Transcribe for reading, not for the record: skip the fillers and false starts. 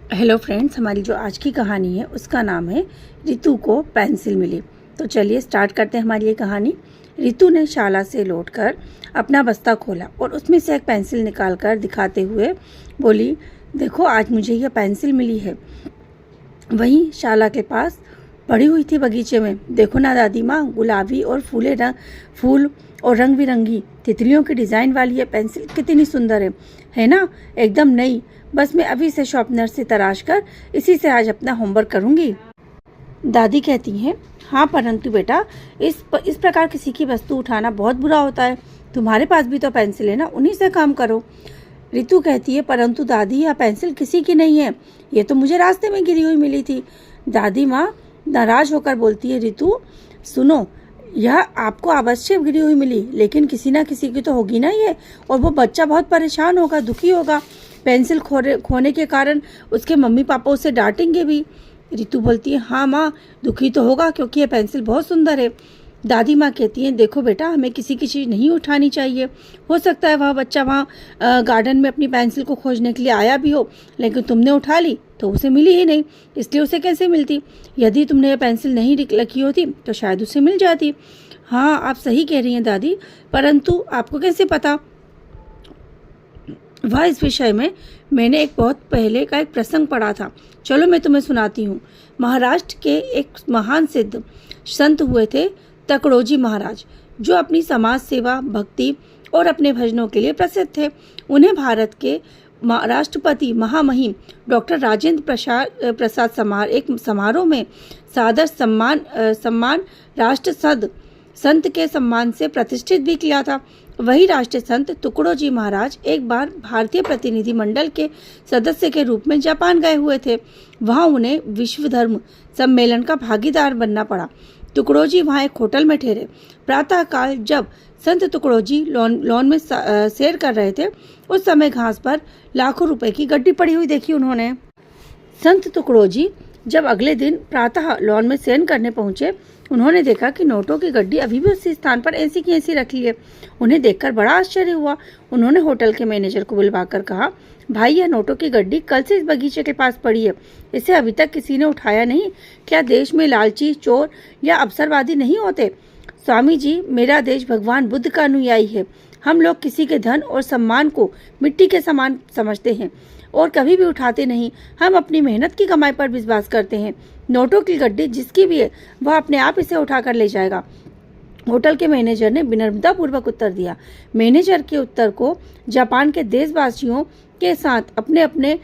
Hello friends, हमारी जो आज की कहानी है उसका नाम है रितु को पेंसिल मिली। तो चलिए स्टार्ट करते हैं हमारी ये कहानी। रितु ने शाला से लौटकर अपना बस्ता खोला और उसमें से एक पेंसिल निकालकर दिखाते हुए बोली, देखो आज मुझे यह पेंसिल मिली है। वहीं शाला के पास पड़ी हुई थी बगीचे में। देखो ना दादी माँ, गुलाबी और फूल और रंग बिरंगी तितलियों की डिज़ाइन वाली ये पेंसिल कितनी सुंदर है ना? एकदम नई। बस मैं अभी से शॉर्पनर से तराश कर इसी से आज अपना होमवर्क करूँगी। दादी कहती हैं, हाँ परंतु बेटा इस प्रकार किसी की वस्तु उठाना बहुत बुरा होता है। तुम्हारे पास भी तो पेंसिल है ना, उन्हीं से काम करो। रितु कहती है, परंतु दादी यह पेंसिल किसी की नहीं है, ये तो मुझे रास्ते में गिरी हुई मिली थी। दादी माँ नाराज होकर बोलती है, रितु सुनो, यह आपको अवश्य गिरी हुई मिली, लेकिन किसी ना किसी की तो होगी ना ये, और वो बच्चा बहुत परेशान होगा, दुखी होगा। पेंसिल खोने के कारण उसके मम्मी पापा उसे डांटेंगे भी। रितु बोलती है, हाँ माँ दुखी तो होगा, क्योंकि ये पेंसिल बहुत सुंदर है। दादी माँ कहती हैं, देखो बेटा हमें किसी की चीज़ नहीं उठानी चाहिए। हो सकता है वह बच्चा वहाँ गार्डन में अपनी पेंसिल को खोजने के लिए आया भी हो, लेकिन तुमने उठा ली तो उसे मिली ही नहीं, इसलिए उसे कैसे मिलती? यदि तुमने ये पेंसिल नहीं रखी होती तो शायद उसे मिल जाती। हाँ आप सही कह रही हैं दादी, परंतु आपको कैसे पता? वह इस विषय में मैंने एक बहुत पहले का एक प्रसंग पढ़ा था। चलो मैं तुम्हें सुनाती हूँ। महाराष्ट्र के एक महान सिद्ध संत हुए थे तकड़ोजी महाराज, जो अपनी समाज सेवा, भक्ति और अपने भजनों के लिए प्रसिद्ध थे। उन्हें भारत के राष्ट्रपति महामहिम डॉक्टर राजेंद्र प्रसाद एक समारोह में सादर सम्मान राष्ट्र संत के सम्मान से प्रतिष्ठित भी किया था। वही राष्ट्रीय संत तुकडोजी महाराज एक बार भारतीय प्रतिनिधि मंडल के सदस्य के रूप में जापान गए हुए थे। वहां उन्हें विश्व धर्म सम्मेलन का भागीदार बनना पड़ा। तुकडोजी वहां एक होटल में ठहरे। प्रातःकाल जब संत तुकडोजी लॉन में सैर कर रहे थे, उस समय घास पर लाखों रुपए की गड्डी पड़ी हुई देखी उन्होंने। संत तुकडोजी जब अगले दिन प्रातः लॉन में सैर करने पहुंचे, उन्होंने देखा कि नोटों की गड्डी अभी भी उसी स्थान पर ऐसी की ऐसी रखी है। उन्हें देखकर बड़ा आश्चर्य हुआ। उन्होंने होटल के मैनेजर को बुलवाकर कहा, भाई यह नोटों की गड्डी कल से इस बगीचे के पास पड़ी है, इसे अभी तक किसी ने उठाया नहीं। क्या देश में लालची, चोर या अवसरवादी नहीं होते? स्वामी जी, मेरा देश भगवान बुद्ध का अनुयायी है। हम लोग किसी के धन और सम्मान को मिट्टी के समान समझते हैं और कभी भी उठाते नहीं। हम अपनी मेहनत की कमाई पर विश्वास करते हैं। नोटों की गड्डी जिसकी भी है, वह अपने आप इसे उठाकर ले जाएगा। होटल के मैनेजर ने विनम्रता पूर्वक उत्तर दिया। मैनेजर के उत्तर को जापान के देशवासियों के साथ अपने अपने